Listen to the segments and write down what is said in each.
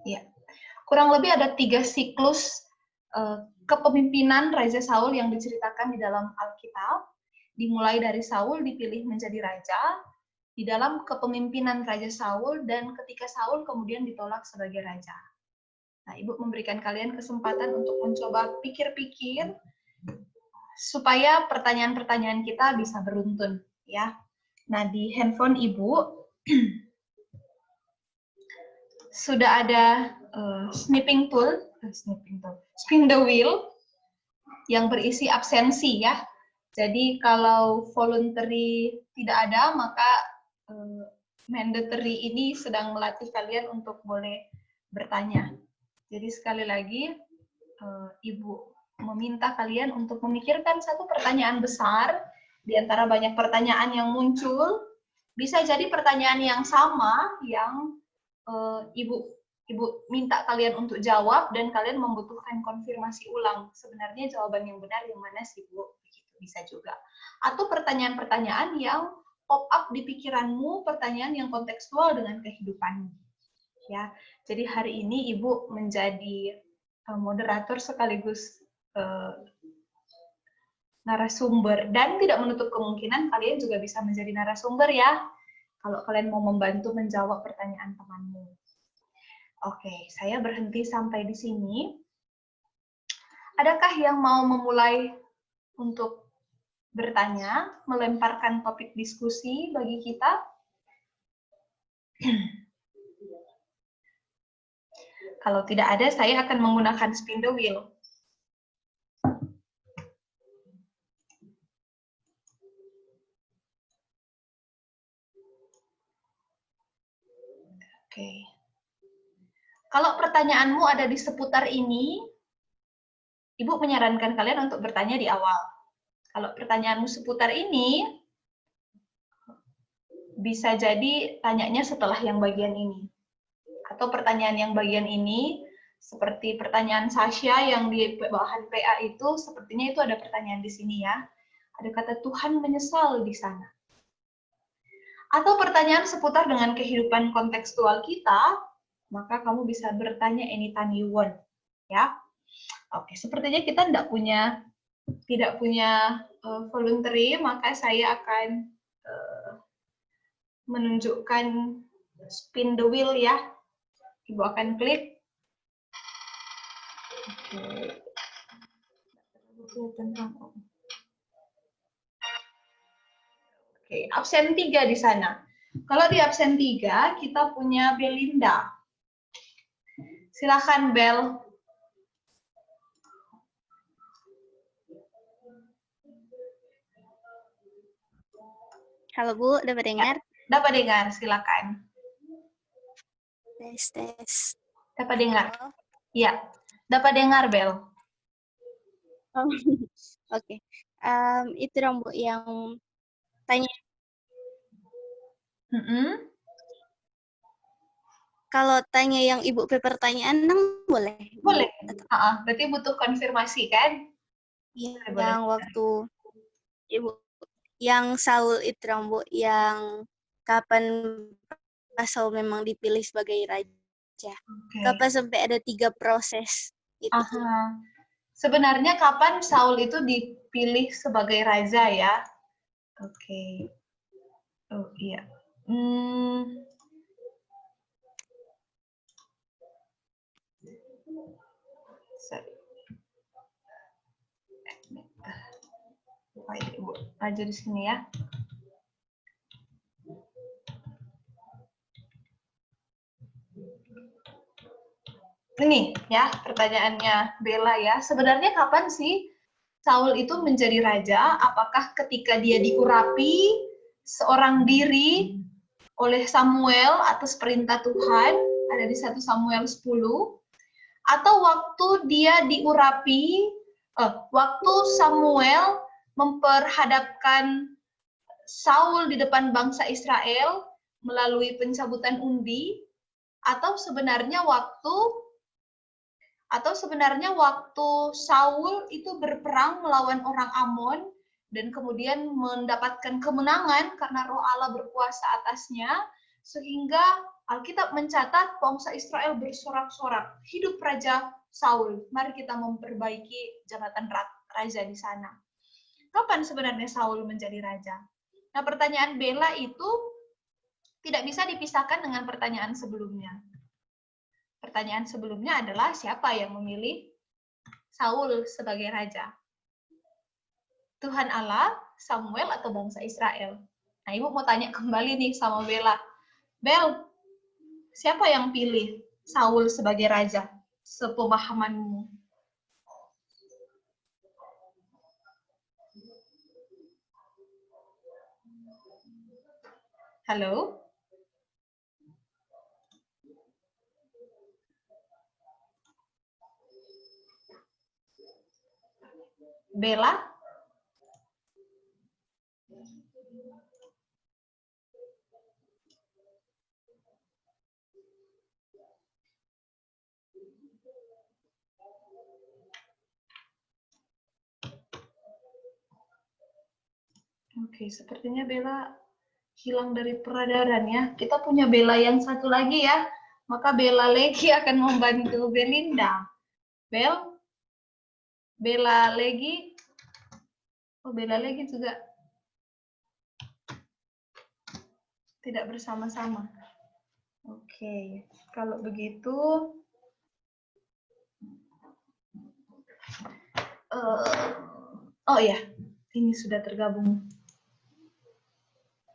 Ya, kurang lebih ada 3 siklus kepemimpinan Raja Saul yang diceritakan di dalam Alkitab. Dimulai dari Saul dipilih menjadi raja, di dalam kepemimpinan Raja Saul, dan ketika Saul kemudian ditolak sebagai raja. Nah, Ibu memberikan kalian kesempatan untuk mencoba pikir-pikir supaya pertanyaan-pertanyaan kita bisa beruntun, ya. Nah, di handphone Ibu sudah ada spin the wheel yang berisi absensi, ya. Jadi kalau voluntary tidak ada, maka mandatory ini sedang melatih kalian untuk boleh bertanya. Jadi sekali lagi, Ibu meminta kalian untuk memikirkan satu pertanyaan besar di antara banyak pertanyaan yang muncul. Bisa jadi pertanyaan yang sama yang Ibu minta kalian untuk jawab dan kalian membutuhkan konfirmasi ulang. Sebenarnya jawaban yang benar yang mana sih, Bu? Begitu bisa juga. Atau pertanyaan-pertanyaan yang pop up di pikiranmu, pertanyaan yang kontekstual dengan kehidupanmu. Ya, jadi hari ini Ibu menjadi moderator sekaligus narasumber, dan tidak menutup kemungkinan kalian juga bisa menjadi narasumber, ya, kalau kalian mau membantu menjawab pertanyaan temanmu. Oke, saya berhenti sampai di sini. Adakah yang mau memulai untuk bertanya, melemparkan topik diskusi bagi kita? Kalau tidak ada, saya akan menggunakan spin the wheel. Oke. Kalau pertanyaanmu ada di seputar ini, Ibu menyarankan kalian untuk bertanya di awal. Kalau pertanyaanmu seputar ini, bisa jadi tanyanya setelah yang bagian ini. Atau pertanyaan yang bagian ini, seperti pertanyaan Sasha yang di bawahan PA itu, sepertinya itu ada pertanyaan di sini, ya. Ada kata Tuhan menyesal di sana. Atau pertanyaan seputar dengan kehidupan kontekstual kita, maka kamu bisa bertanya anytime you want, ya. Oke, sepertinya kita tidak punya voluntary, maka saya akan menunjukkan spin the wheel, ya. Ibu akan klik. Oke, absen 3 di sana. Kalau di absen 3, kita punya Belinda. Silakan, Bel. Halo Bu, dapat dengar? Dapat dengar, silakan. Tes. Dapat dengar? Halo? Iya, dapat dengar, Bel. Oh, oke. Itu dong Bu yang tanya. Kalau tanya yang Ibu pertanyaan, boleh? Boleh. Berarti butuh konfirmasi, kan? Yang Boleh. waktu Ibu, yang Saul itu dong Bu, yang kapan Saul memang dipilih sebagai raja. Kapan sampai ada 3 proses itu? Sebenarnya kapan Saul itu dipilih sebagai raja, ya? Oke. Oh iya. Sorry. Ibu maju di sini, ya. Ini ya pertanyaannya Bella, ya. Sebenarnya kapan sih Saul itu menjadi raja? Apakah ketika dia diurapi seorang diri oleh Samuel atas perintah Tuhan, ada di 1 Samuel 10, atau waktu dia diurapi, waktu Samuel memperhadapkan Saul di depan bangsa Israel melalui pencabutan undi, atau sebenarnya waktu Saul itu berperang melawan orang Amon dan kemudian mendapatkan kemenangan karena Roh Allah berkuasa atasnya, sehingga Alkitab mencatat bangsa Israel bersorak-sorak, hidup Raja Saul, mari kita memperbaiki jabatan raja di sana. Kapan sebenarnya Saul menjadi raja? Nah, pertanyaan Bella itu tidak bisa dipisahkan dengan pertanyaan sebelumnya. Pertanyaan sebelumnya adalah siapa yang memilih Saul sebagai raja? Tuhan Allah, Samuel, atau bangsa Israel? Nah, Ibu mau tanya kembali nih sama Bella. Bel, siapa yang pilih Saul sebagai raja? Sepemahamanmu. Halo? Bella? Oke, sepertinya Bella hilang dari peredaran ya. Kita punya Bella yang satu lagi ya. Maka Bella Legi akan membantu Belinda. Bella Legi. Oh, Bella Legi juga tidak bersama-sama. Oke, kalau begitu oh ya, ini sudah tergabung.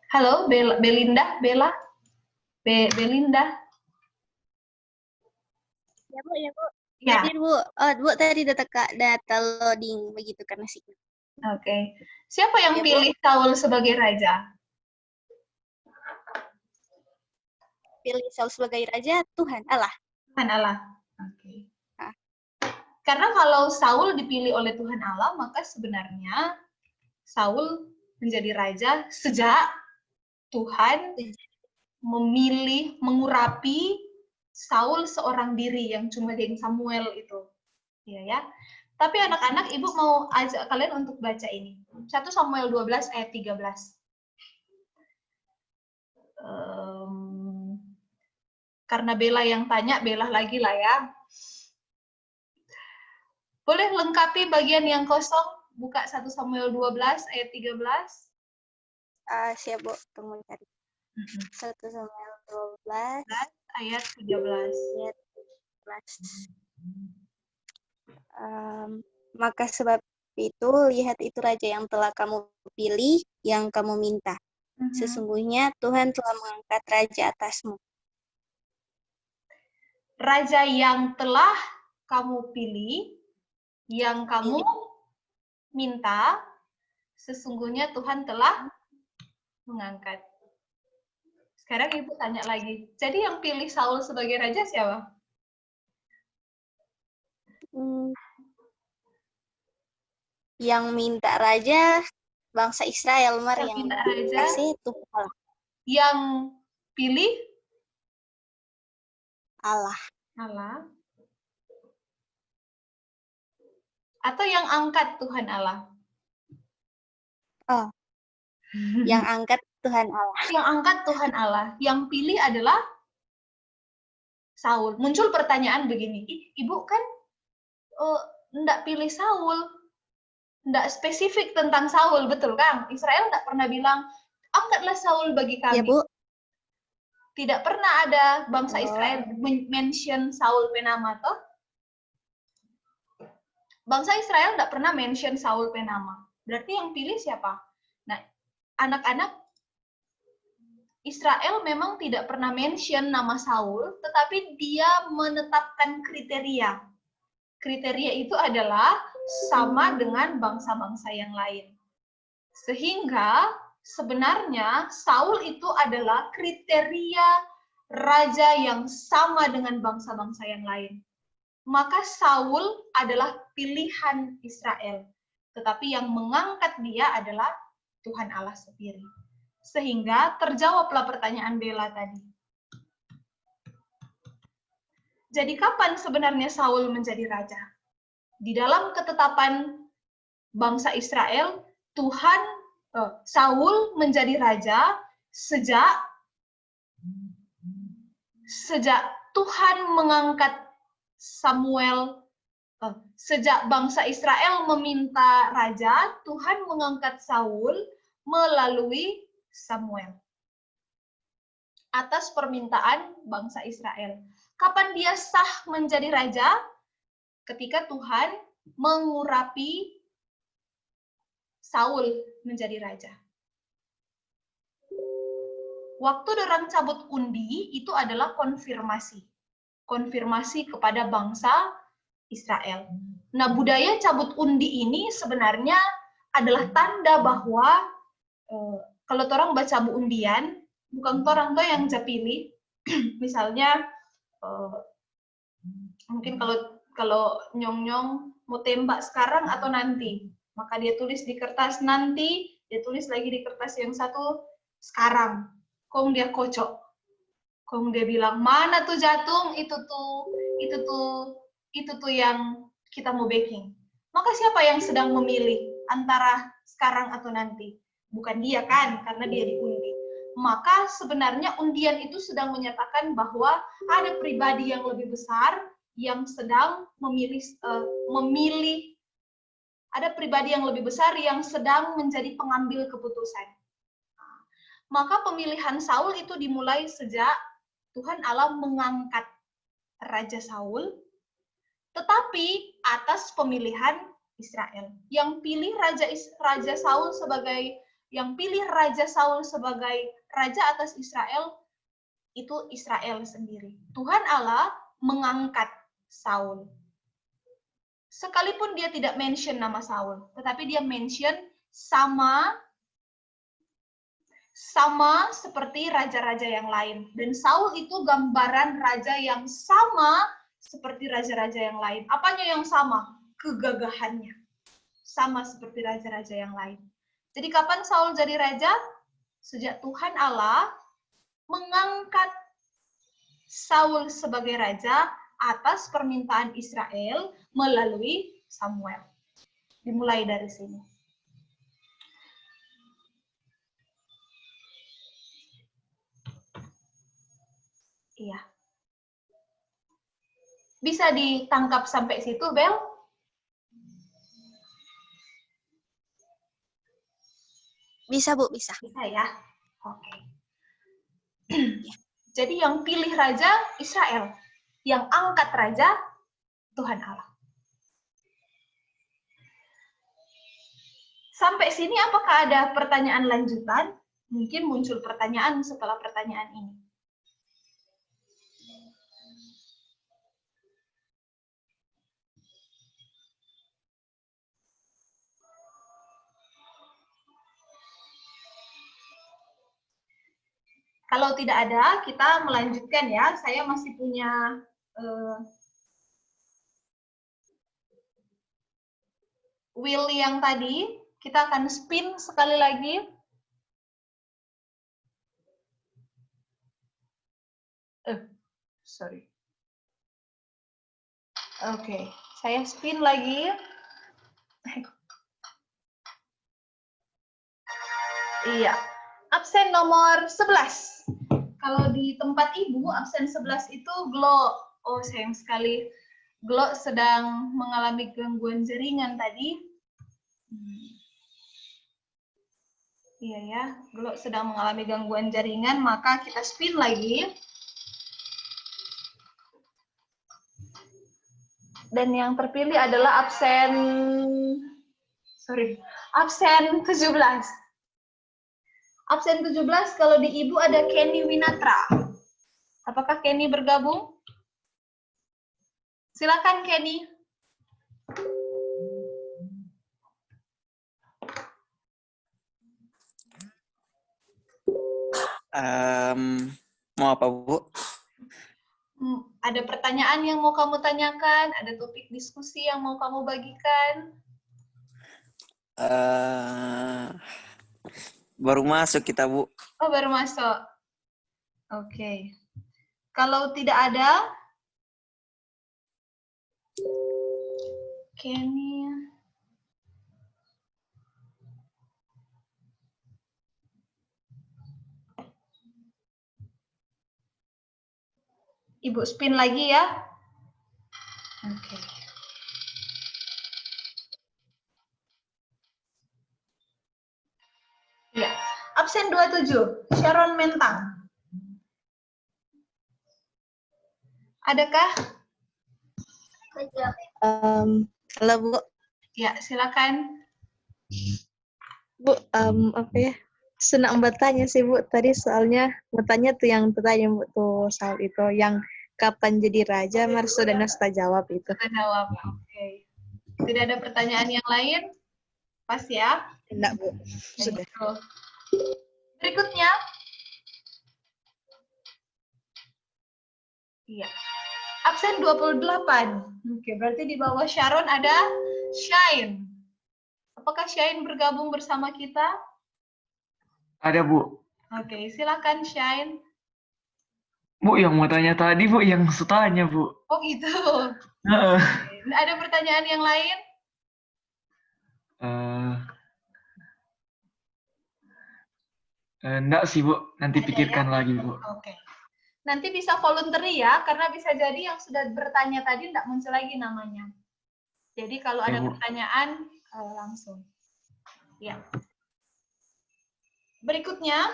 Halo, Belinda, Bella, Belinda. Ya Bu, ya Bu. Ya. Hadir Bu. Oh, Bu tadi data loading begitu karena signal. Oke. Siapa yang Ya, pilih Saul sebagai raja? Pilih Saul sebagai raja Tuhan Allah. Tuhan Allah. Oke. Karena kalau Saul dipilih oleh Tuhan Allah, maka sebenarnya Saul menjadi raja sejak Tuhan memilih, mengurapi Saul seorang diri yang cuma dengan Samuel itu. Iya ya. Tapi anak-anak, Ibu mau ajak kalian untuk baca ini. 1 Samuel 12 ayat 13. Karena Bella yang tanya, Bella lagi lah ya. Boleh lengkapi bagian yang kosong, buka 1 Samuel 12 ayat 13. Siap Bu, tunggu tadi. 1 Samuel 12 ayat 13. Ayat 13. Maka sebab itu, lihat itu raja yang telah kamu pilih, yang kamu minta. Sesungguhnya Tuhan telah mengangkat raja atasmu. Raja yang telah kamu pilih, yang kamu minta, sesungguhnya Tuhan telah mengangkat. Sekarang Ibu tanya lagi, jadi yang pilih Saul sebagai raja siapa? Yang minta raja bangsa Israel, mari yang minta raja, kasih Tuhan. Yang pilih Allah. Atau yang angkat Tuhan Allah? Oh. Yang angkat Tuhan Allah. Yang angkat Tuhan Allah. Yang pilih adalah Saul. Muncul pertanyaan begini, Ibu kan enggak pilih Saul, enggak spesifik tentang Saul, betul kan? Israel enggak pernah bilang, angkatlah Saul bagi kami. Ya, Bu. Tidak pernah ada bangsa Israel mention Saul penama, toh? Bangsa Israel enggak pernah mention Saul penama. Berarti yang pilih siapa? Nah, anak-anak, Israel memang tidak pernah mention nama Saul, tetapi dia menetapkan kriteria. Kriteria itu adalah sama dengan bangsa-bangsa yang lain. Sehingga sebenarnya Saul itu adalah kriteria raja yang sama dengan bangsa-bangsa yang lain. Maka Saul adalah pilihan Israel. Tetapi yang mengangkat dia adalah Tuhan Allah sendiri. Sehingga terjawablah pertanyaan Bella tadi. Jadi kapan sebenarnya Saul menjadi raja? Di dalam ketetapan bangsa Israel, Saul menjadi raja sejak sejak Tuhan mengangkat Samuel, sejak bangsa Israel meminta raja, Tuhan mengangkat Saul melalui Samuel atas permintaan bangsa Israel. Kapan dia sah menjadi raja? Ketika Tuhan mengurapi Saul menjadi raja. Waktu orang cabut undi itu adalah konfirmasi. Konfirmasi kepada bangsa Israel. Nah, budaya cabut undi ini sebenarnya adalah tanda bahwa kalau orang baca bu undian, bukan orang tuh yang pilih. Misalnya, mungkin kalau nyong-nyong mau tembak sekarang atau nanti, maka dia tulis di kertas nanti, dia tulis lagi di kertas yang satu sekarang. Kong dia kocok. Kong dia bilang, mana tuh jatung, itu tuh yang kita mau baking. Maka siapa yang sedang memilih antara sekarang atau nanti? Bukan dia kan, karena dia diundi. Maka sebenarnya undian itu sedang menyatakan bahwa ada pribadi yang lebih besar yang sedang memilih, ada pribadi yang lebih besar yang sedang menjadi pengambil keputusan. Maka pemilihan Saul itu dimulai sejak Tuhan Allah mengangkat Raja Saul, tetapi atas pemilihan Israel. Yang pilih Raja Saul sebagai raja atas Israel itu Israel sendiri. Tuhan Allah mengangkat Saul. Sekalipun dia tidak mention nama Saul, tetapi dia mention sama seperti raja-raja yang lain. Dan Saul itu gambaran raja yang sama seperti raja-raja yang lain. Apanya yang sama? Kegagahannya. Sama seperti raja-raja yang lain. Jadi kapan Saul jadi raja? Sejak Tuhan Allah mengangkat Saul sebagai raja atas permintaan Israel melalui Samuel. Dimulai dari sini. Iya. Bisa ditangkap sampai situ, Bel? Bisa, Bu, bisa. Bisa ya? Oke. Jadi yang pilih raja Israel. Yang angkat raja Tuhan Allah. Sampai sini apakah ada pertanyaan lanjutan? Mungkin muncul pertanyaan setelah pertanyaan ini. Kalau tidak ada, kita melanjutkan ya. Saya masih punya wheel yang tadi. Kita akan spin sekali lagi. Sorry. Oke, saya spin lagi. Iya. Absen nomor 11. Kalau di tempat Ibu, absen 11 itu Glo. Oh, sayang sekali. Glo sedang mengalami gangguan jaringan tadi. Iya ya, Glo sedang mengalami gangguan jaringan, maka kita spin lagi. Dan yang terpilih adalah absen 17. Absen 17 kalau di Ibu ada Kenny Winatra. Apakah Kenny bergabung? Silakan Kenny. Mau apa, Bu? Ada pertanyaan yang mau kamu tanyakan? Ada topik diskusi yang mau kamu bagikan? Baru masuk kita, Bu. Oh, baru masuk. Oke. Kalau tidak ada, Kenny. Ibu spin lagi ya. Oke. Ya, absen 27, Sharon Mentang. Adakah? Halo Bu. Ya, silakan. Bu, apa ya? Senang bertanya sih Bu. Tadi soalnya bertanya tuh yang bertanya Bu tuh soal itu yang kapan jadi raja, Marso dan Nasta jawab itu. Kita jawab. Oke. Tidak ada pertanyaan yang lain? Pas ya? Enggak Bu. Sudah. Berikutnya. Iya. Absen 28. Oke, berarti di bawah Sharon ada Shine. Apakah Shine bergabung bersama kita? Ada, Bu. Oke, silakan Shine. Bu, yang mau tanya tadi, Bu, yang tanya, Bu. Oh gitu. Heeh. Ada pertanyaan yang lain? Enggak sih, Bu. Nanti Ada, pikirkan ya? lagi, Bu. Oke. Nanti bisa voluntary ya, karena bisa jadi yang sudah bertanya tadi tidak muncul lagi namanya. Jadi kalau ada Bu. pertanyaan, langsung. Ya. Berikutnya.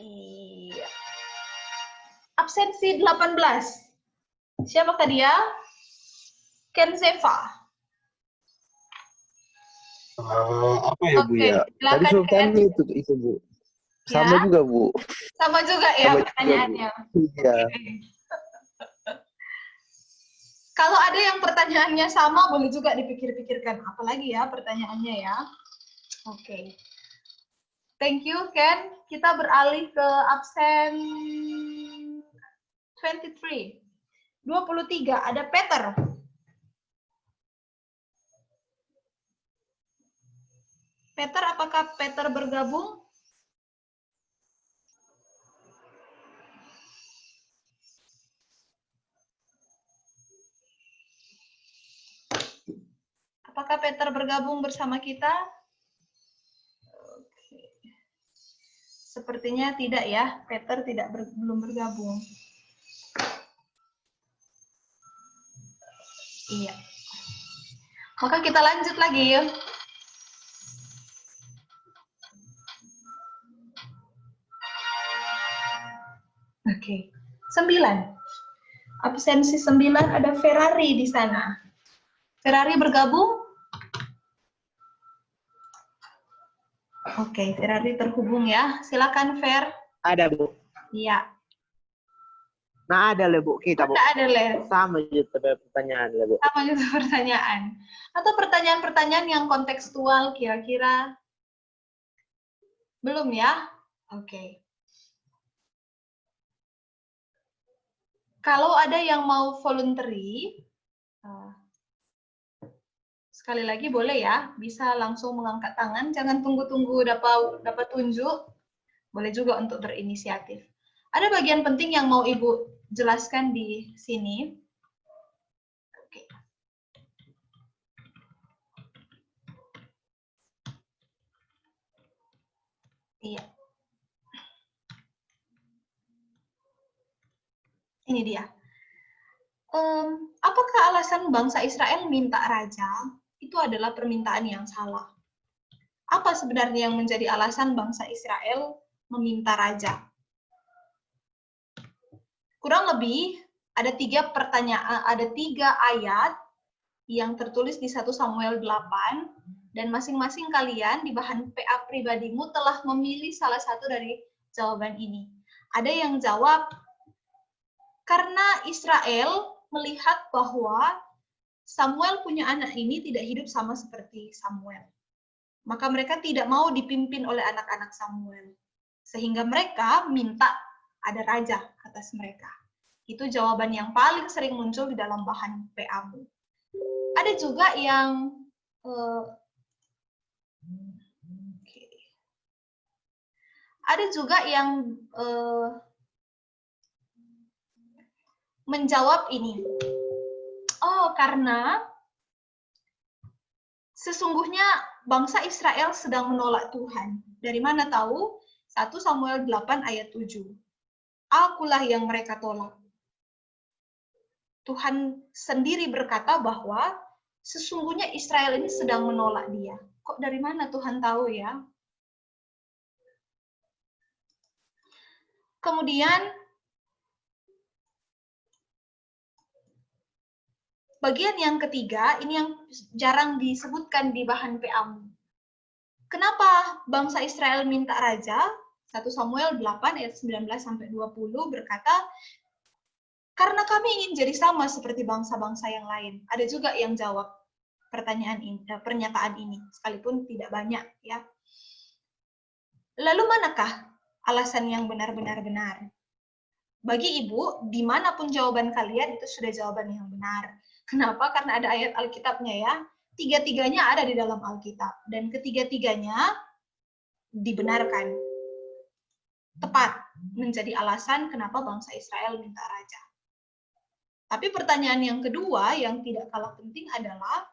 Iya. Absensi 18. Siapakah dia? Kenzefa. Apa ya Bu Oke, ya? Tadi silakan Ken. sultan itu Bu. Sama Ya. juga Bu. Sama juga ya Sama juga, pertanyaannya. Bu. Iya. Kalau ada yang pertanyaannya sama, boleh juga dipikir-pikirkan. Apalagi ya pertanyaannya ya. Oke. Thank you, Ken. Kita beralih ke absen 23. 23, ada Peter. Peter, apakah Peter bergabung? Apakah Peter bergabung bersama kita? Oke. Sepertinya tidak ya, Peter belum bergabung. Iya. Maka kita lanjut lagi ya. Oke. 9. Absensi 9 ada Ferrari di sana. Ferrari bergabung? Oke, Ferrari terhubung ya. Silakan Fer. Ada Bu. Iya. Nah ada lah Bu kita Bu. Tidak ada Les. Sama juga pertanyaan lah Bu. Sama juga pertanyaan. Atau pertanyaan-pertanyaan yang kontekstual kira-kira? Belum ya? Oke. Kalau ada yang mau voluntary, sekali lagi boleh ya, bisa langsung mengangkat tangan, jangan tunggu-tunggu dapat tunjuk, boleh juga untuk berinisiatif. Ada bagian penting yang mau Ibu jelaskan di sini. Oke. Iya. Ini dia. Apakah alasan bangsa Israel minta raja? Itu adalah permintaan yang salah. Apa sebenarnya yang menjadi alasan bangsa Israel meminta raja? Kurang lebih ada 3 pertanyaan, ada 3 ayat yang tertulis di 1 Samuel 8, dan masing-masing kalian di bahan PA pribadimu telah memilih salah satu dari jawaban ini. Ada yang jawab, karena Israel melihat bahwa Samuel punya anak ini tidak hidup sama seperti Samuel. Maka mereka tidak mau dipimpin oleh anak-anak Samuel. Sehingga mereka minta ada raja atas mereka. Itu jawaban yang paling sering muncul di dalam bahan PA-mu. Ada juga yang menjawab ini. Oh, karena sesungguhnya bangsa Israel sedang menolak Tuhan. Dari mana tahu? 1 Samuel 8 ayat 7. Akulah yang mereka tolak. Tuhan sendiri berkata bahwa sesungguhnya Israel ini sedang menolak dia. Kok dari mana Tuhan tahu ya? Kemudian bagian yang ketiga, ini yang jarang disebutkan di bahan PAmu. Kenapa bangsa Israel minta raja? 1 Samuel 8 ayat 19-20 berkata, karena kami ingin jadi sama seperti bangsa-bangsa yang lain. Ada juga yang jawab pernyataan ini, sekalipun tidak banyak ya. Lalu manakah alasan yang benar-benar benar? Bagi ibu, dimanapun jawaban kalian itu sudah jawaban yang benar. Kenapa? Karena ada ayat Alkitabnya ya. Tiga-tiganya ada di dalam Alkitab. Dan ketiga-tiganya dibenarkan. Tepat menjadi alasan kenapa bangsa Israel minta raja. Tapi pertanyaan yang kedua yang tidak kalah penting adalah,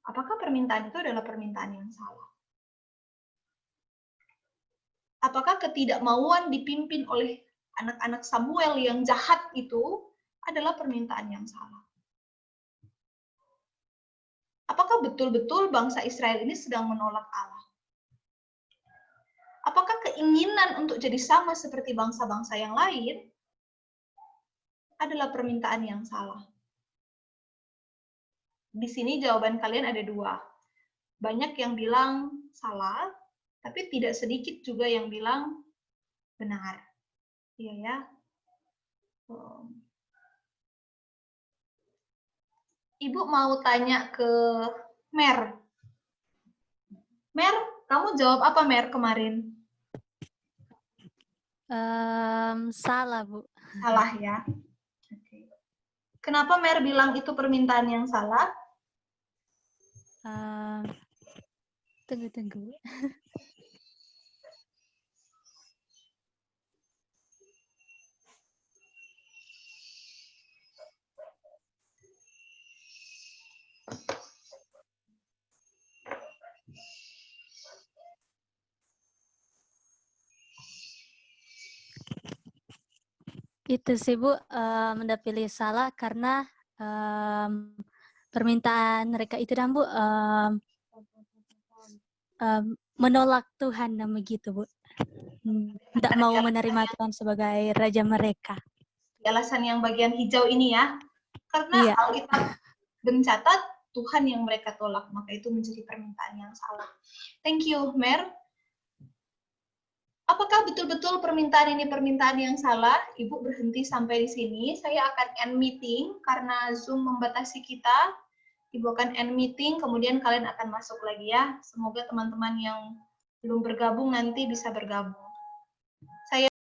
apakah permintaan itu adalah permintaan yang salah? Apakah ketidakmauan dipimpin oleh anak-anak Samuel yang jahat itu adalah permintaan yang salah? Apakah betul-betul bangsa Israel ini sedang menolak Allah? Apakah keinginan untuk jadi sama seperti bangsa-bangsa yang lain adalah permintaan yang salah? Di sini jawaban kalian ada dua. Banyak yang bilang salah, tapi tidak sedikit juga yang bilang benar. Iya ya. Ibu mau tanya ke Mer. Mer, kamu jawab apa Mer kemarin? Salah, Bu. Salah ya. Oke. Kenapa Mer bilang itu permintaan yang salah? Tunggu. Itu sih Bu, Anda pilih salah karena permintaan mereka itu dan Bu menolak Tuhan dan begitu Bu. Tidak mau menerima Tuhan sebagai Raja mereka. Alasan yang bagian hijau ini ya, karena Iya. Alkitab mencatat Tuhan yang mereka tolak, maka itu menjadi permintaan yang salah. Thank you, Mer. Apakah betul-betul permintaan ini permintaan yang salah? Ibu berhenti sampai di sini. Saya akan end meeting karena Zoom membatasi kita. Ibu akan end meeting, kemudian kalian akan masuk lagi ya. Semoga teman-teman yang belum bergabung nanti bisa bergabung.